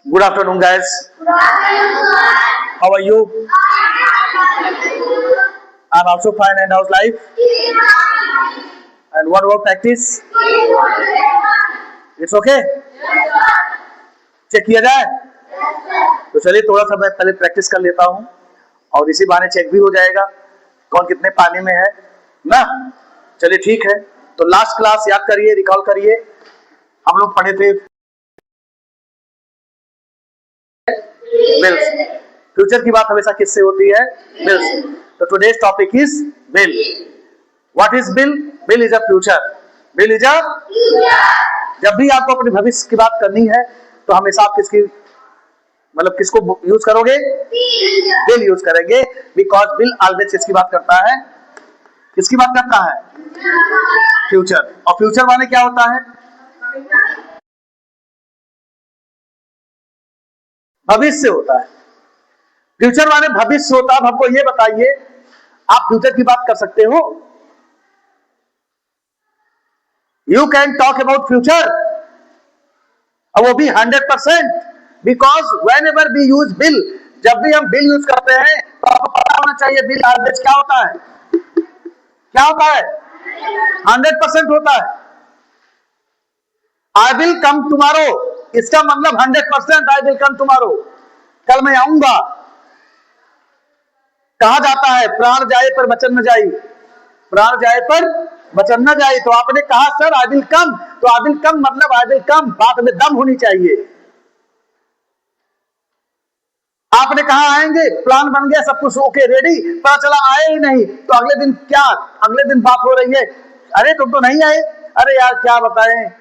Good afternoon, guys. Good afternoon, sir. How are you? I'm also fine. And how's life? And what about practice? It's okay? Check किया जाए? तो चलिए थोड़ा सा मैं पहले प्रैक्टिस कर लेता हूँ और इसी बहाने चेक भी हो जाएगा कौन कितने पानी में है ना। चलिए ठीक है। तो लास्ट क्लास याद करिए, रिकॉल करिए, हम लोग पढ़े थे बिल्स। फ्यूचर की बात हमेशा किससे होती है? बिल से। तो today's topic is bill. What is bill? Bill is a future. Bill is a जब भी आपको अपने भविष्य की बात करनी है तो हमेशा आप किसकी मतलब किसको यूज करोगे? बिल यूज करेंगे, बिकॉज बिल ऑलवेज किसकी बात करता है? किसकी बात करता है? फ्यूचर। और फ्यूचर माने क्या होता है? भविष्य होता है। फ्यूचर माने भविष्य होता है। अब हमको ये बताइए, आप फ्यूचर की बात कर सकते हो? You can talk about future, और वो भी 100%, because whenever we use will, जब भी हम बिल यूज करते हैं तो आपको पता होना चाहिए बिल ऑलवेज क्या होता है? क्या होता है? 100% होता है। आई विल कम टुमारो, इसका मतलब 100% आई विल कम टुमारो, कल मैं आऊंगा। कहा जाता है प्राण जाए पर वचन न जाए, प्राण जाए पर वचन न जाए। तो आपने कहा सर आई विल कम, तो आई विल कम मतलब आई विल कम, बात में दम होनी चाहिए। आपने कहा आएंगे, प्लान बन गया, सब कुछ ओके रेडी, पता चला आए ही नहीं, तो अगले दिन क्या? अगले दिन बात हो रही है, अरे तुम तो नहीं आए। अरे यार क्या बताएं,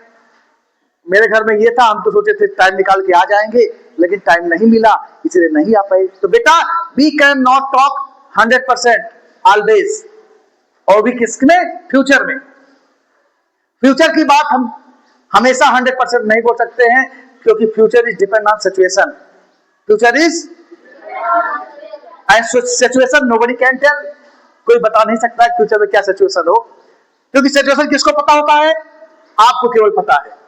मेरे घर में ये था, हम तो सोचे थे टाइम निकाल के आ जाएंगे, लेकिन टाइम नहीं मिला इसलिए नहीं आ पाए। तो बेटा we can not talk 100% always, और भी किसमें? फ्यूचर में। फ्यूचर की बात हम हमेशा 100% नहीं बोल सकते हैं, क्योंकि future is depend on situation. Future is and situation nobody can tell, कोई बता नहीं सकता है फ्यूचर में क्या सिचुएशन हो, क्योंकि सिचुएशन किसको पता होता है? आपको केवल पता है।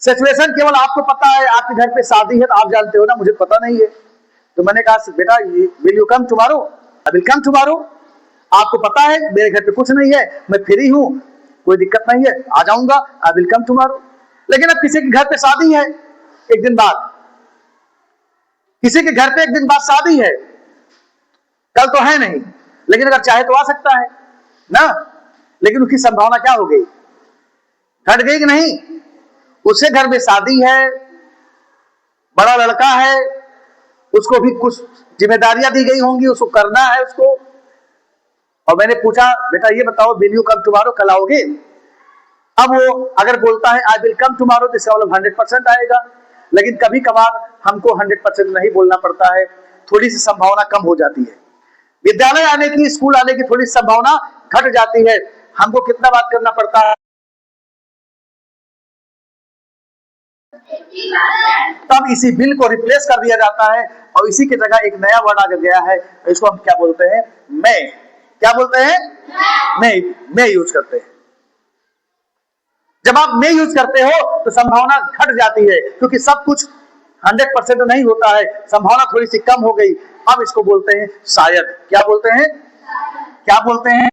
सिचुएशन केवल आपको पता है। आपके घर पे शादी है तो आप जानते हो ना, मुझे पता नहीं है। तो मैंने कहा बेटा will you come tomorrow? I will come tomorrow. आपको पता है मेरे घर पे कुछ नहीं है, मैं फ्री हूं, कोई दिक्कत नहीं है, आ जाऊंगा, आई विल कम टुमारो। लेकिन अब किसी के घर पे शादी है एक दिन बाद, किसी के घर पे एक दिन बाद शादी है, कल तो है नहीं, लेकिन अगर चाहे तो आ सकता है ना। लेकिन उसकी संभावना क्या हो गई? घट गई कि नहीं? उसके घर में शादी है, बड़ा लड़का है, उसको भी कुछ जिम्मेदारियां दी गई होंगी, उसको करना है उसको। और मैंने पूछा बेटा ये बताओ विल यू कम टुमारो, कल आओगे? अब वो अगर बोलता है आई विल कम टुमारो तो इसका मतलब 100% आएगा। लेकिन कभी कभार हमको 100% नहीं बोलना पड़ता है, थोड़ी सी संभावना कम हो जाती है। विद्यालय आने की, स्कूल आने की थोड़ी संभावना घट जाती है। हमको कितना बात करना पड़ता है? तब इसी बिल को रिप्लेस कर दिया जाता है और इसी की जगह एक नया वर्ड आ गया है, इसको हम क्या बोलते हैं? मैं। क्या बोलते हैं? मैं यूज करते हैं। जब आप मैं यूज करते हो तो संभावना घट जाती है, क्योंकि सब कुछ 100% नहीं होता है, संभावना थोड़ी सी कम हो गई। अब इसको बोलते हैं शायद। क्या बोलते हैं? क्या बोलते हैं?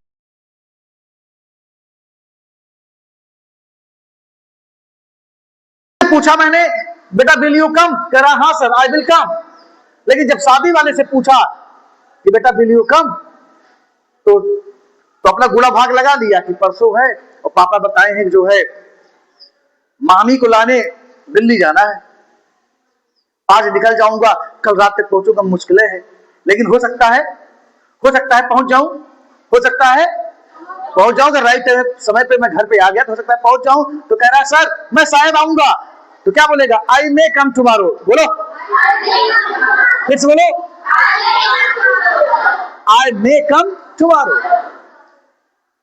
पूछा मैंने बेटा विल यू कम, कह रहा हाँ सर आई विल कम। लेकिन जब शादी वाले से पूछा कि बेटा विल यू कम, तो अपना गुड़ा भाग लगा लिया कि परसों है और पापा बताए हैं जो है मामी को लाने दिल्ली जाना है, आज निकल जाऊंगा, कल रात तक पहुंचूंगा, मुश्किलें हैं, लेकिन हो सकता है पहुंच जाऊं, हो सकता है पहुंच जाऊंगा, राइट समय पे मैं घर पे आ गया तो हो सकता है पहुंच जाऊं। तो कह रहा है सर मैं शायद आऊंगा। तो क्या बोलेगा? आई मे कम टुमारो। बोलो, फिर से बोलो, आई मे कम टुमारो।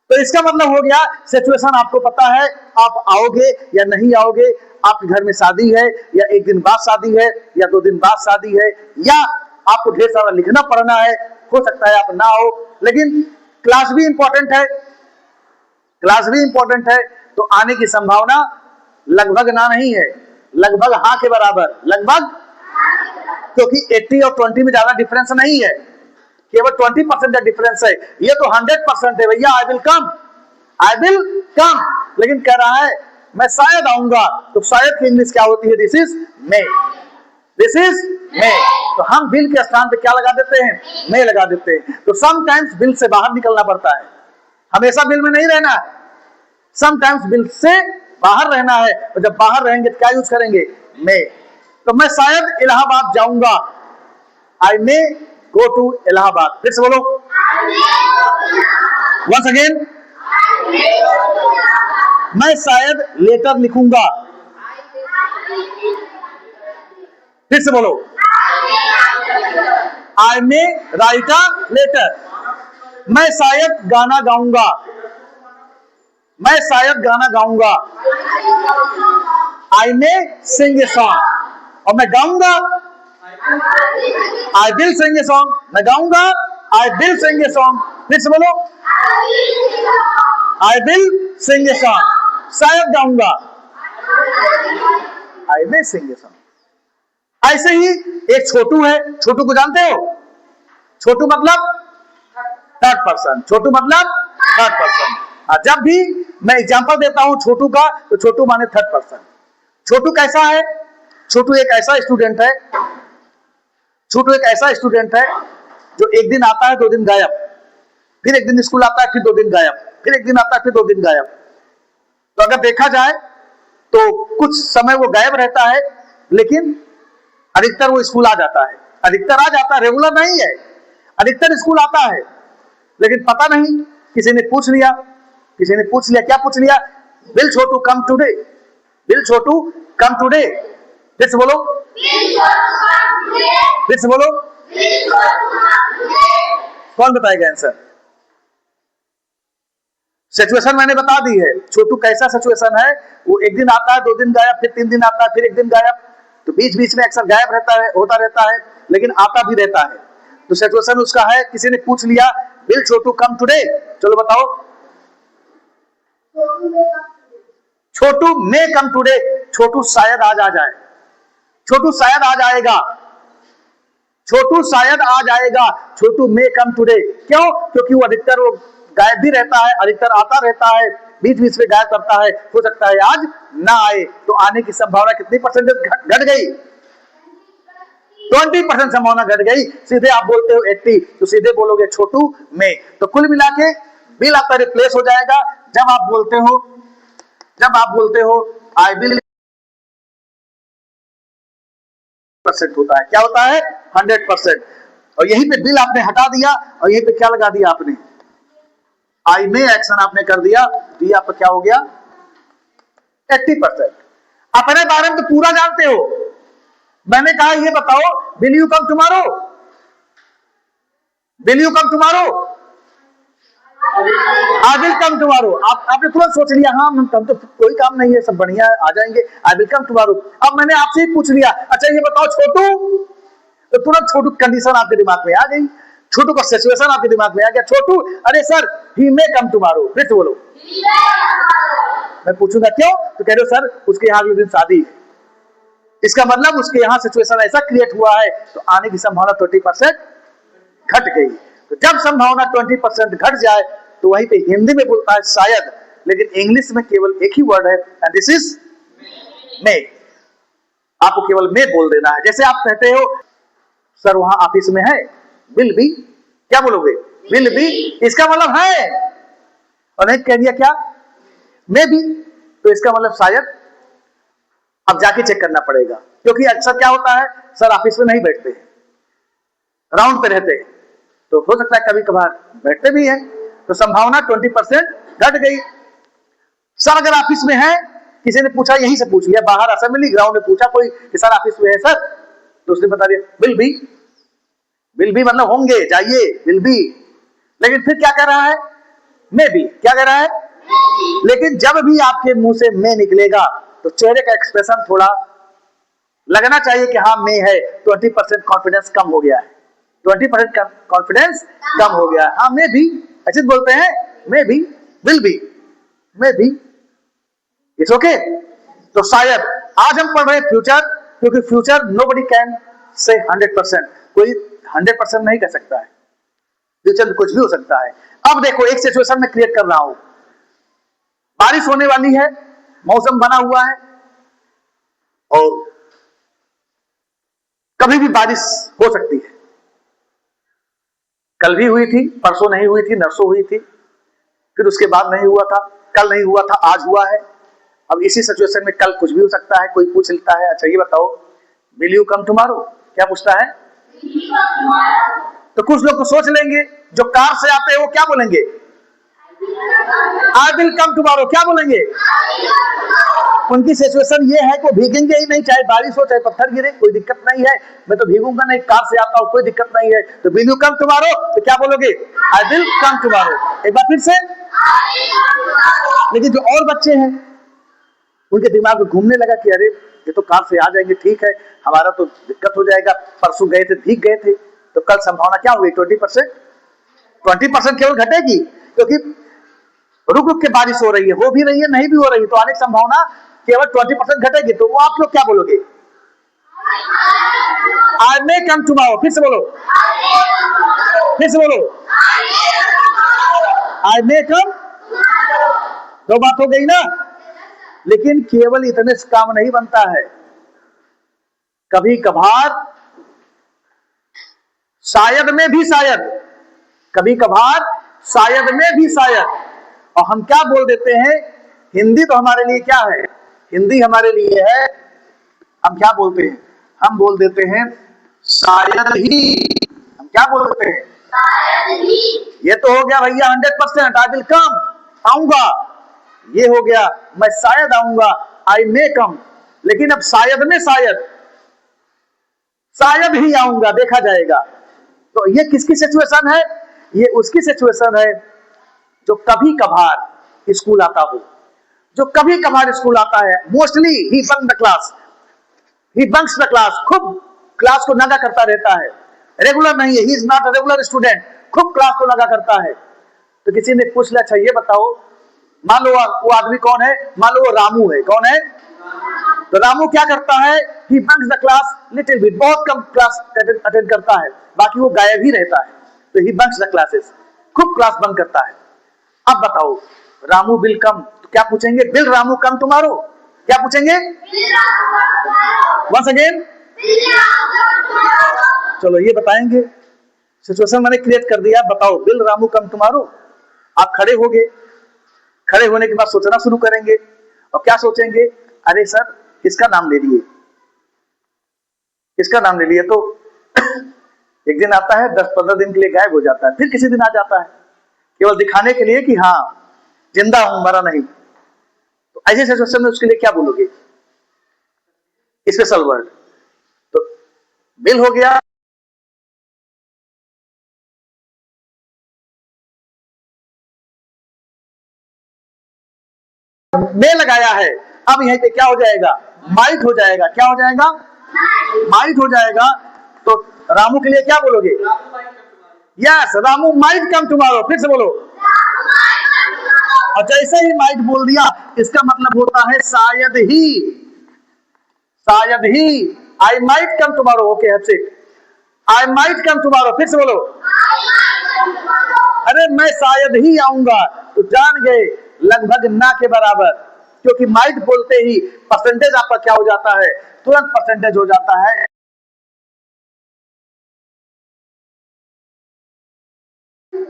तो इसका मतलब हो गया सिचुएशन आपको पता है, आप आओगे या नहीं आओगे, आपके घर में शादी है या एक दिन बाद शादी है या 2 दिन बाद शादी है, या आपको ढेर सारा लिखना पड़ना है, हो सकता है आप ना आओ। लेकिन क्लास भी इंपॉर्टेंट है, क्लास भी इंपॉर्टेंट है, तो आने की संभावना लगभग ना नहीं है, लगभग हाँ के बराबर, लगभग, क्योंकि 80 और 20 में ज्यादा डिफरेंस नहीं है, केवल 20% का डिफरेंस है। ये तो 100% है भैया, I will come, I will come. लेकिन कह रहा है मैं शायद आऊंगा, तो शायद की इंग्लिश क्या होती है? This is May, this is May. तो हम बिल के स्थान पे क्या लगा देते हैं? मे लगा देते हैं। तो समटाइम्स बिल से बाहर निकलना पड़ता है, हमेशा बिल में नहीं रहना है, समटाइम्स बिल से बाहर रहना है। और जब बाहर रहेंगे तो क्या यूज करेंगे? मे। तो मैं शायद इलाहाबाद जाऊंगा, आई मे गो टू इलाहाबाद। फिर से बोलो, वंस अगेन, मैं शायद लेटर लिखूंगा। फिर से बोलो, आई मे राइट अ लेटर। मैं शायद गाना गाऊंगा, मैं शायद गाना गाऊंगा, आई मे सिंग ए सॉन्ग। और मैं गाऊंगा, I will sing a song. मैं गाऊंगा, I will sing a song. फिर से बोलो, I will sing a song. शायद गाऊंगा, आई मे सिंग ए सॉन्ग। ऐसे ही एक छोटू है, छोटू को जानते हो? छोटू मतलब थर्ड पर्सन, छोटू मतलब थर्ड पर्सन। जब भी मैं एग्जांपल देता हूं छोटू का, तो छोटू माने थर्ड पर्सन। छोटू कैसा है? छोटू एक ऐसा स्टूडेंट है, छोटू एक ऐसा स्टूडेंट है जो एक दिन आता है, 2 दिन गायब, फिर एक दिन स्कूल आता है, फिर 2 दिन गायब, फिर एक दिन आता है, फिर 2 दिन गायब। तो अगर देखा जाए तो कुछ समय वो गायब रहता है, लेकिन अधिकतर वो स्कूल आ जाता है, अधिकतर आ जाता है, रेगुलर नहीं है। अधिकतर स्कूल आता है, लेकिन पता नहीं, किसी ने पूछ लिया, किसी ने पूछ लिया, क्या पूछ लिया? Will Chhotu come today, will Chhotu come today. फिर से बोलो, फिर से बोलो, कौन बताएगा आंसर? सिचुएशन मैंने बता दी है, छोटू कैसा सिचुएशन है। वो एक दिन आता है, 2 दिन गायब, फिर 3 दिन आता है, फिर 1 दिन गायब। तो बीच बीच में अक्सर गायब रहता है, होता रहता है, लेकिन आता भी रहता है। तो सिचुएशन उसका है, किसी ने पूछ लिया विल छोटू कम टुडे, चलो बताओ। छोटू मे कम टुडे, छोटू शायद आज आ जाए, छोटू शायद आज आएगा, छोटू शायद आज आएगा, छोटू मे कम टुडे। क्यों? क्योंकि वो अधिकतर वो गायब भी रहता है, अधिकतर आता रहता है, बीच बीच में गायब करता है। हो सकता है आज ना आए, तो आने की संभावना कितनी परसेंटेज घट गई? 20% संभावना घट गई। सीधे आप बोलते हो 80, तो सीधे बोलोगे छोटू में। तो कुल मिला के बिल आपका रिप्लेस हो जाएगा जब आप बोलते हो आई विल परसेंट होता है। क्या होता है? 100%। और यहीं पे बिल आपने हटा दिया, और यहीं पे क्या लगा दिया आपने? आई में एक्शन आपने कर दिया, तो ये आपका क्या हो गया? 80%। अपने बारे में तो पूरा जानते हो। मैंने कहा ये बताओ, will you come tomorrow, will you come tomorrow, I will come tomorrow. आपने तुरंत सोच लिया, हाँ हम तो कोई काम नहीं है, सब बढ़िया है, आ जाएंगे, आई विल कम टुमारो। अब मैंने आपसे ही पूछ लिया, अच्छा ये बताओ छोटू, तो तुरंत छोटू कंडीशन आपके दिमाग में आ गई, छोटू का सिचुएशन आपके दिमाग में आ गया। छोटू, अरे सर ही मे कम टुमारो। फिर से बोलो, मैं पूछूंगा क्यों, तो कह रहे हो सर उसके यहाँ अगले दिन शादी है। इसका मतलब उसके यहाँ सिचुएशन ऐसा क्रिएट हुआ है, तो आने की संभावना 20% घट गई। तो जब संभावना 20% घट जाए, तो वहीं पे हिंदी में बोलता है शायद, लेकिन इंग्लिश में केवल एक ही वर्ड है, एंड दिस इज मे। आपको केवल मे बोल देना है। जैसे आप कहते हो सर वहां ऑफिस में है, विल बी, क्या बोलोगे? Will be. इसका मतलब है, और नहीं कह दिया क्या? मे बी, तो इसका मतलब शायद। अब जाके चेक करना पड़ेगा, क्योंकि अक्सर क्या होता है, सर ऑफिस में नहीं बैठते, राउंड पे रहते, तो हो सकता है कभी कभार बैठते भी हैं, तो संभावना 20% घट गई। सर अगर ऑफिस में है, किसी ने पूछा, यहीं से पूछ लिया, बाहर असेंबली ग्राउंड में पूछा कोई कि सर ऑफिस में है सर, तो उसने बता दिया विल बी। विल बी मतलब होंगे, जाइए, विल बी। लेकिन फिर क्या कह रहा है? May be. क्या कह रहा है? लेकिन जब भी आपके मुंह से मे निकलेगा, तो चेहरे का एक्सप्रेशन थोड़ा लगना चाहिए कि हाँ मे है। 20% कॉन्फिडेंस कम हो गया है, 20% कॉन्फिडेंस कम हो गया है। हाँ मे बी, ऐसे बोलते हैं, may be, will be, may be, it's okay. तो शायद आज हम पढ़ रहे हैं फ्यूचर, क्योंकि फ्यूचर नोबडी कैन से 100%, कोई 100% नहीं कह सकता है, फ्यूचर में कुछ भी हो सकता है। अब देखो एक सिचुएशन में क्रिएट कर रहा हूं, बारिश होने वाली है, मौसम बना हुआ है और कभी भी बारिश हो सकती है। कल भी हुई थी, परसों नहीं हुई थी, नरसों हुई थी, फिर उसके बाद नहीं हुआ था, कल नहीं हुआ था, आज हुआ है। अब इसी सिचुएशन में कल कुछ भी हो सकता है। कोई पूछ लेता है, अच्छा ये बताओ, विल यू कम टुमारो? क्या पूछता है? तो कुछ लोग तो सोच लेंगे, जो कार से आते हैं वो क्या बोलेंगे? I will come tomorrow. क्या बोलेंगे? उनकी सिचुएशन ये है कि वो भीगेंगे ही नहीं, चाहे बारिश हो चाहे पत्थर गिरे, कोई दिक्कत नहीं है, मैं तो भीगूंगा नहीं, कार से आता हूं, कोई दिक्कत नहीं है। तो विल यू कम टुमारो, तो क्या बोलोगे? I will come tomorrow. एक बार फिर से। लेकिन जो और बच्चे हैं उनके दिमाग में घूमने लगा कि अरे ये तो कार से आ जाएंगे, ठीक है, हमारा तो दिक्कत हो जाएगा, परसों गए थे भीग गए थे, तो कल संभावना क्या हुई? 20%। 20% केवल घटेगी, क्योंकि रुक रुक के बारिश हो रही है, हो भी रही है, नहीं भी हो रही है, तो आने की संभावना केवल 20% घटेगी। तो वो आप लोग क्या बोलोगे? आई मे कम टुमारो। फिर से बोलो, फिर से बोलो, आई मे कम। दो बात हो गई ना। लेकिन केवल इतने से काम नहीं बनता है, कभी कभार शायद में भी शायद, कभी कभार शायद में भी शायद, और हम क्या बोल देते हैं? हिंदी तो हमारे लिए क्या है? हिंदी हमारे लिए है, हम क्या बोलते हैं? हम बोल देते हैं शायद ही। हम क्या बोल देते हैं? शायद ही। ये तो हो गया भैया 100%, आई विल कम, आऊंगा। ये हो गया मैं शायद आऊंगा, आई मे कम। लेकिन अब शायद में शायद, शायद ही आऊंगा, देखा जाएगा। तो ये किसकी सिचुएशन है? ये उसकी सिचुएशन है जो कभी कभार स्कूल आता हो, जो कभी कभार स्कूल आता है। Mostly he bunk the class, he bunks the class, खूब क्लास को नगा करता रहता है, रेगुलर नहीं है, he is not a regular student, खूब क्लास को नगा करता है। तो किसी ने पूछ लिया, अच्छा ये बताओ, मान लो वो आदमी कौन है? मान लो वो रामू है। कौन है? तो रामू क्या करता है? He bunks the class little bit, बहुत कम क्लास अटेंड करता है, बाकी वो गायब ही रहता है। तो ही बंक्स द क्लासेस, खूब क्लास बंक करता है। अब बताओ, रामू विल कम, तो क्या पूछेंगे? Will Ramu come tomorrow? क्या पूछेंगे? Once again. चलो ये बताएंगे, सिचुएशन मैंने क्रिएट कर दिया। बताओ, विल रामू कम टुमारो? आप खड़े हो गए, खड़े होने के बाद सोचना शुरू करेंगे, और क्या सोचेंगे? अरे सर किसका नाम ले लिए, किसका नाम ले लिए? तो एक दिन आता है, 10-15 दिन के लिए गायब हो जाता है, फिर किसी दिन आ जाता है, केवल दिखाने के लिए कि हाँ जिंदा हूं, मरा नहीं। तो ऐसे सिचुएशन में उसके लिए क्या बोलोगे? Special word. तो विल हो गया, में लगाया है, अब यहीं पे क्या हो जाएगा? माइट हो जाएगा। क्या हो जाएगा? माइट हो जाएगा। तो रामू के लिए क्या बोलोगे? Yes, Ramu might come tomorrow. फिर से बोलो। और जैसे ही माइट बोल दिया, इसका मतलब होता है शायद ही, शायद ही। I might come tomorrow. Okay, that's it, I might come tomorrow. फिर से बोलो, अरे मैं शायद ही आऊंगा। तो जान गए लगभग ना के बराबर, क्योंकि माइट बोलते ही परसेंटेज आपका क्या हो जाता है? तुरंत परसेंटेज हो जाता है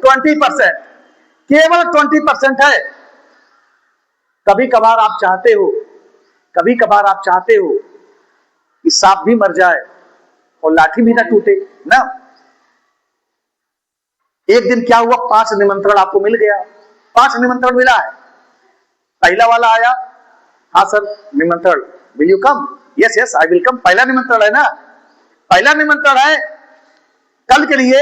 20%, केवल 20% है। कभी कभार आप चाहते हो, कभी कभार आप चाहते हो कि सांप भी मर जाए और लाठी भी ना टूटे ना। एक दिन क्या हुआ, 5 निमंत्रण आपको मिल गया, 5 निमंत्रण मिला है। पहला वाला आया, हाँ सर निमंत्रण, will you come? Yes yes I will come. पहला निमंत्रण है ना, पहला निमंत्रण है कल के लिए।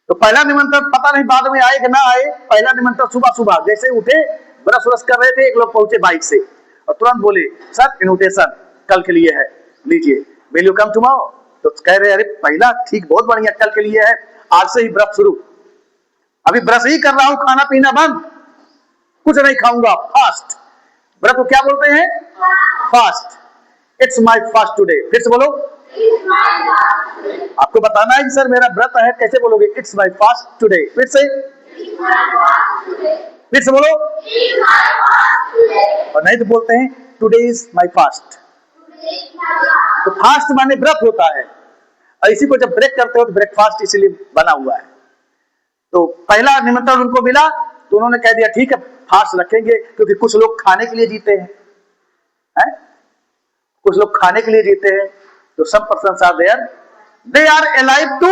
तो पहला निमंत्रण पता नहीं बाद में आए कि ना आए। पहला निमंत्रण सुबह सुबह जैसे उठे, ब्रश व्रश कर रहे थे, एक लोग पहुंचे बाइक से और तुरंत बोले, सर इन्विटेशन कल के लिए है, लीजिए, विल यू कम टुमारो? तो कह रहे अरे पहला ठीक, बहुत बढ़िया, कल के लिए है, आज से ही ब्रश शुरू। अभी ब्रश ही कर रहा हूं, खाना पीना बंद, कुछ नहीं खाऊंगा, फास्ट। ब्रश को क्या बोलते हैं? Fast, it's my fast today. फिर से बोलो, आपको बताना है कि सर मेरा व्रत है, कैसे बोलोगे? It's my fast today. फिर से बोलो, और नहीं तो बोलते हैं टुडे इज माई फास्ट। तो फास्ट माने व्रत होता है, और इसी को जब ब्रेक करते हो तो ब्रेकफास्ट इसीलिए बना हुआ है। तो पहला निमंत्रण उनको मिला तो उन्होंने कह दिया ठीक है फास्ट रखेंगे, क्योंकि कुछ लोग खाने के लिए जीते हैं, कुछ लोग खाने के लिए जीते हैं। तो some persons are there, they are alive to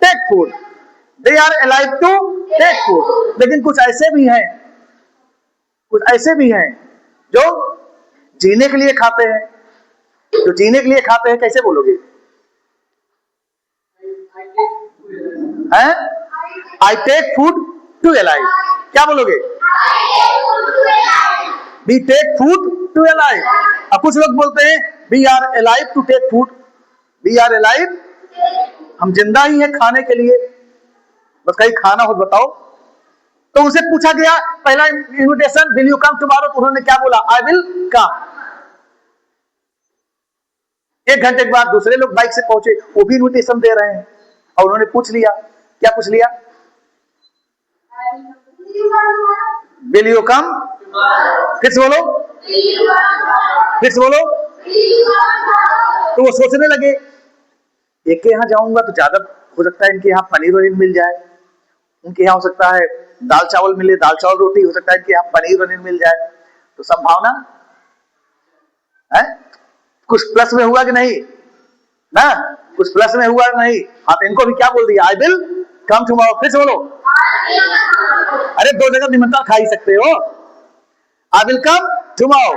take food, they are alive to take food. लेकिन कुछ ऐसे भी हैं, कुछ ऐसे भी हैं जो जीने के लिए खाते हैं। जो जीने के लिए खाते हैं कैसे बोलोगे? I take food to alive. क्या बोलोगे? We take food to alive. अब कुछ लोग बोलते हैं we are alive to take food, we are alive, हम जिंदा ही हैं खाने के लिए, बस कहीं खाना हो बताओ। तो उनसे पूछा गया पहला invitation, will you come tomorrow? तो उन्होंने क्या बोला? I will come. एक घंटे के बाद दूसरे लोग बाइक से पहुंचे, वो भी इन्विटेशन दे रहे हैं, और उन्होंने पूछ लिया, क्या पूछ लिया? Will you come? फिर से बोलो, फिर से बोलो। तो वो सोचने लगे एक के यहाँ जाऊंगा तो ज्यादा हो सकता है इनके यहाँ पनीर वनीर मिल जाए, उनके यहाँ हो सकता है दाल चावल मिले, दाल चावल रोटी, हो सकता है इनके यहाँ पनीर वनीर मिल जाए। तो संभावना है कुछ प्लस में हुआ कि नहीं ना? कुछ प्लस में हुआ नहीं। हाँ, तो इनको भी क्या बोल दिया? I will come tomorrow. फिर से बोलो, अरे दो जगह निमंत्रण खा ही सकते हो। I will come tomorrow.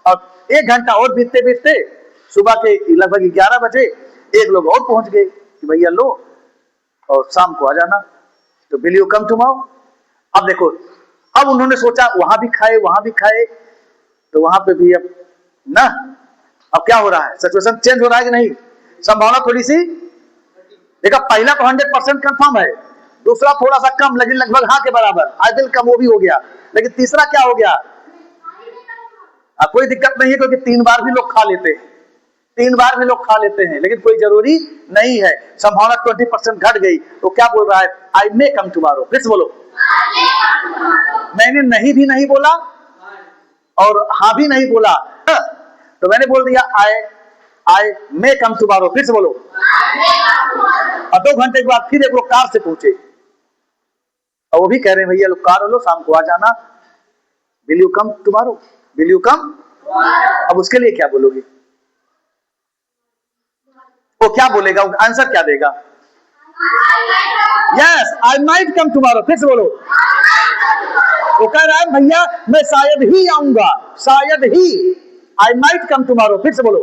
और एक घंटा और बीतते बीतते सुबह के लगभग 11 बजे एक लोग और पहुंच गए कि भैया लो और शाम को आ जाना। तो विल यू कम टुमारो? अब देखो, अब उन्होंने सोचा वहां भी खाए वहां भी खाए, तो वहां पे भी अब ना, अब क्या हो रहा है? सिचुएशन चेंज हो रहा है कि नहीं? संभावना थोड़ी सी, देखा पहला तो 100% कंफर्म है, दूसरा थोड़ा सा कम लेकिन लगभग हाँ के बराबर, आई विल कम वो भी हो गया। लेकिन तीसरा क्या हो गया? कोई दिक्कत नहीं है, क्योंकि 3 बार भी लोग खा लेते हैं, 3 बार भी लोग खा लेते हैं, लेकिन कोई जरूरी नहीं है। संभावना 20% घट गई। तो क्या बोल रहा है? आई मे कम टुमारो। फिर से बोलो, मैंने नहीं भी नहीं बोला और हाँ भी नहीं बोला, तो मैंने बोल दिया आई मे कम टुमारो। फिर से बोलो। और 2 घंटे के बाद फिर एक लोग कार से पहुंचे, और वो भी कह रहे हैं भैया लोग कार लो शाम को आ जाना, will you come tomorrow, will you come. अब उसके लिए क्या बोलोगे? वो क्या बोलेगा? आंसर क्या देगा? यस, आई माइट कम टुमारो। फिर से बोलो। वो कह रहा है भैया मैं शायद ही आऊंगा, शायद ही, आई माइट कम टुमारो। फिर से बोलो,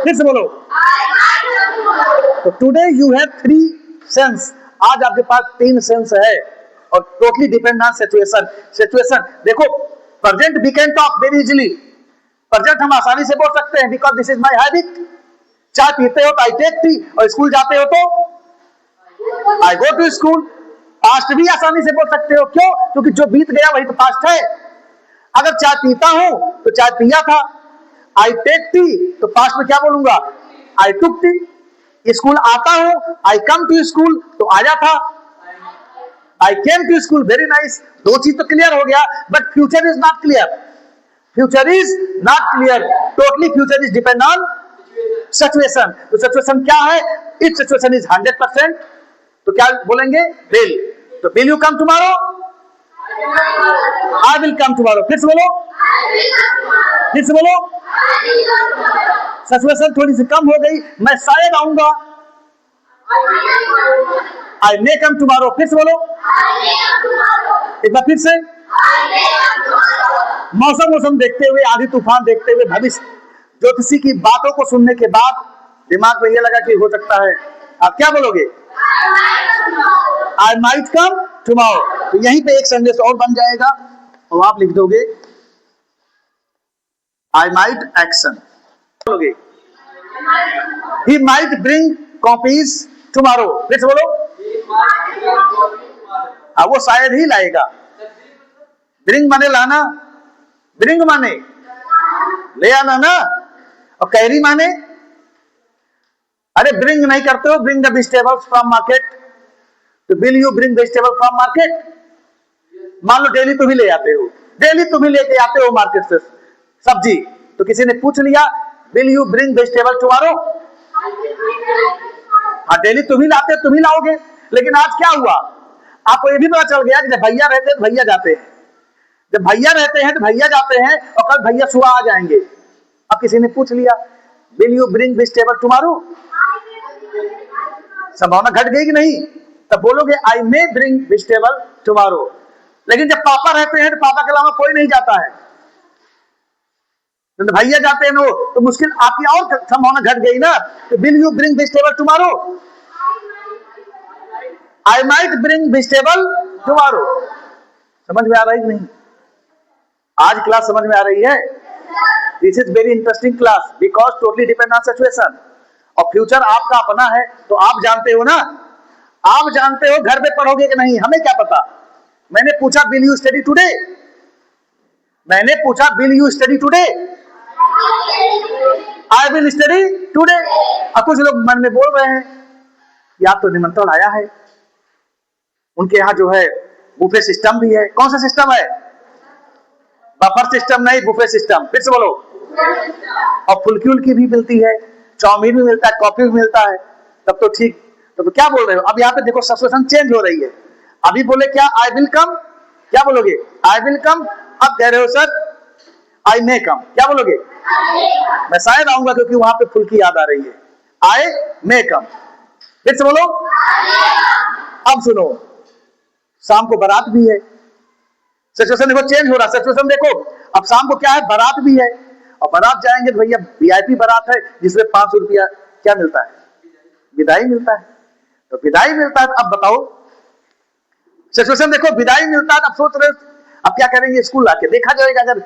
फिर से बोलो। तो टुडे यू हैव 3 सेंस। आज आपके पास 3 सेंस है, और totally depend on situation. Situation देखो, present we can talk very easily, present हम आसानी से बोल सकते हैं, because this is my habit. चाय पीते हो तो आई टेक टी, और स्कूल जाते हो तो I go to school. Past भी आसानी से बोल सकते हो, क्यों? क्योंकि जो बीत गया वही तो पास्ट है। अगर चाय पीता हूं तो चाय पिया था, आई टेक टी तो पास्ट में क्या बोलूंगा? आई टुक टी। स्कूल आता हूं, आई कम टू स्कूल तो आया था, I came to school. Very nice, 2 चीज तो क्लियर हो गया, but future is not clear, future is not clear. Totally future is depend on situation. तो सिचुएशन क्या है? इफ सिचुएशन इज 100%, तो क्या बोलेंगे? विल। तो will you come tomorrow? I will come tomorrow. फिर से बोलो, फिर से बोलो। सिचुएशन थोड़ी सी कम हो गई, मैं शायद आऊंगा, आई मे कम टुमारो। फिर से बोलो, एक बार फिर से। मौसम देखते हुए, आधी तूफान देखते हुए, भविष्य ज्योतिषी की बातों को सुनने के बाद दिमाग में यह लगा कि हो सकता है, आप क्या बोलोगे? I might come tomorrow. तो यहीं पे एक सेंटेंस और बन जाएगा, और आप लिख दोगे आई माइट एक्शन। बोलोगे he might bring copies tomorrow. फिर से बोलो, वो शायद ही लाएगा। ब्रिंग माने लाना, ब्रिंग माने ले आना ना, और कैरी माने अरे ब्रिंग नहीं करते हो, bring the vegetables from market, तो will you bring vegetable from market. मान लो डेली तुम ही ले आते हो, डेली तुम ही लेके आते हो मार्केट से सब्जी, तो किसी ने पूछ लिया will you bring vegetable tomorrow, हाँ डेली तुम ही लाते, तुम ही लाओगे। लेकिन आज क्या हुआ, आपको ये भी पता चल गया कि जब भैया रहते हैं तो भैया जाते हैं, जब भैया रहते हैं तो भैया जाते हैं, और कल भैया सुबह आ जाएंगे। अब किसी ने पूछ लिया will you bring vegetable tomorrow, संभावना घट गई कि नहीं, तब बोलोगे आई मे ब्रिंग वेजिटेबल टुमारो। लेकिन जब पापा रहते हैं तो पापा के अलावा कोई नहीं जाता है, तो भैया जाते हैं नो, तो मुश्किल आपकी और संभावना घट गई ना। तो will you bring vegetable tomorrow, I might bring vegetable tomorrow. समझ में आ रहा है कि नहीं? आज क्लास समझ में आ रही है? This is very interesting class because totally depend on situation. और फ्यूचर आपका अपना है, तो आप जानते हो ना, आप जानते हो घर में पढ़ोगे कि नहीं, हमें क्या पता। मैंने पूछा विल यू स्टडी टुडे, मैंने पूछा will you study today, I will study today. और कुछ लोग मन में बोल रहे हैं या तो निमंत्रण आया है, उनके यहाँ जो है बुफे सिस्टम भी है। कौन सा सिस्टम है? बफर सिस्टम नहीं, बुफे सिस्टम। फिर से बोलो। और फुल्की उल्की भी मिलती है, चाउमीन भी मिलता है, कॉफी भी मिलता है, तब तो ठीक। तो क्या बोल रहे हो? अब यहाँ पे देखो सिचुएशन चेंज हो रही है। अभी बोले क्या आई विल कम, क्या बोलोगे? I will come. अब कह रहे हो सर आई मे कम, क्या बोलोगे? मैं शायद आऊंगा क्योंकि वहां पे फुल्की याद आ रही है। आई मे कम। फिर से बोलो। अब सुनो, शाम को बारात भी है, सिचुएशन देखो चेंज हो रहा है। सिचुएशन देखो, अब शाम को क्या है, बारात भी है, और बारात जाएंगे तो भैया वीआईपी बारात है जिसमें 500 रुपया क्या मिलता है? विदाई मिलता है। तो विदाई मिलता है, अब बताओ सिचुएशन देखो, विदाई मिलता है। अब सोच रहे अब क्या करेंगे, स्कूल आके देखा जाएगा, अगर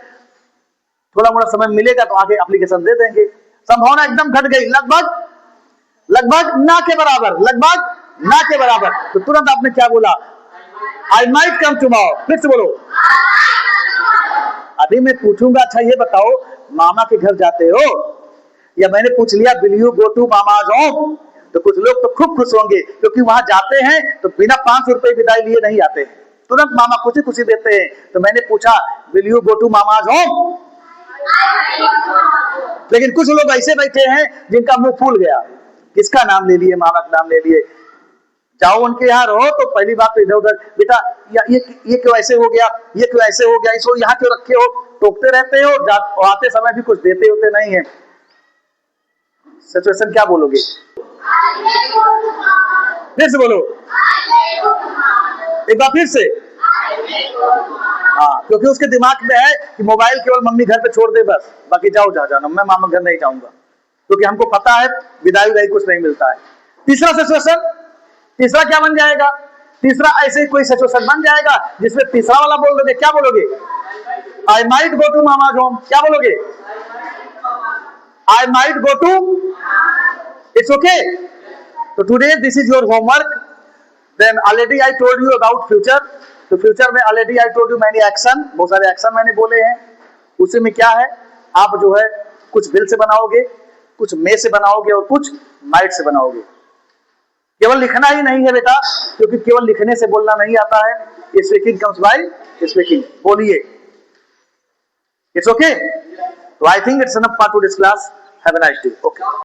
थोड़ा मोड़ा समय मिलेगा तो आगे एप्लीकेशन दे देंगे। संभावना एकदम घट गई, लगभग ना के बराबर, लगभग ना के बराबर। तो तुरंत आपने क्या बोला? आई माइट कम टुमारो। फिर से बोलो। अभी मैं पूछूंगा, अच्छा ये बताओ मामा के घर जाते हो, या मैंने पूछ लिया will you go to mama's home, तो कुछ लोग तो खूब खुश होंगे क्योंकि वहां जाते हैं तो बिना 500 रुपए विदाई लिए नहीं आते, तुरंत मामा खुशी खुशी देते हैं। तो मैंने पूछा will you go to mama's home, लेकिन कुछ लोग ऐसे बैठे हैं जिनका मुंह फूल गया, किसका नाम ले लिए? मामा का नाम ले लिए। जाओ उनके यहाँ रहो तो पहली बात तो इधर उधर, बेटा ये क्यों ऐसे हो गया, ये क्यों ऐसे हो गया, इसको यहाँ क्यों रखे हो, टोकते रहते हो, आते समय भी कुछ देते होते नहीं है। सिचुएशन क्या बोलोगे? फिर से बोलो, एक बार फिर से। हाँ, क्योंकि उसके दिमाग में है कि मोबाइल केवल मम्मी घर पे छोड़ दे बस, बाकी जाओ जहाँ जाना, मैं मामा घर नहीं जाऊंगा, क्योंकि हमको पता है विदाई कुछ नहीं मिलता है। तीसरा सिचुएशन, तीसरा क्या बन जाएगा? तीसरा ऐसे ही कोई सिचुएशन बन जाएगा जिसमें तीसरा वाला बोल दोगे, क्या बोलोगे? I might go to mama's home, क्या बोलोगे? I might go to, it's okay. तो today this is your homework. Then already I told you about future. तो फ्यूचर में already I told you many action, बहुत सारे action मैंने बोले हैं। उसी में क्या है, आप जो है कुछ विल से बनाओगे, कुछ मे से बनाओगे और कुछ माइट से बनाओगे। केवल लिखना ही नहीं है बेटा, क्योंकि केवल लिखने से बोलना नहीं आता है। Speaking comes by speaking. बोलिए, इट्स ओके। तो I think it's enough for today's class. Have a nice day. Okay.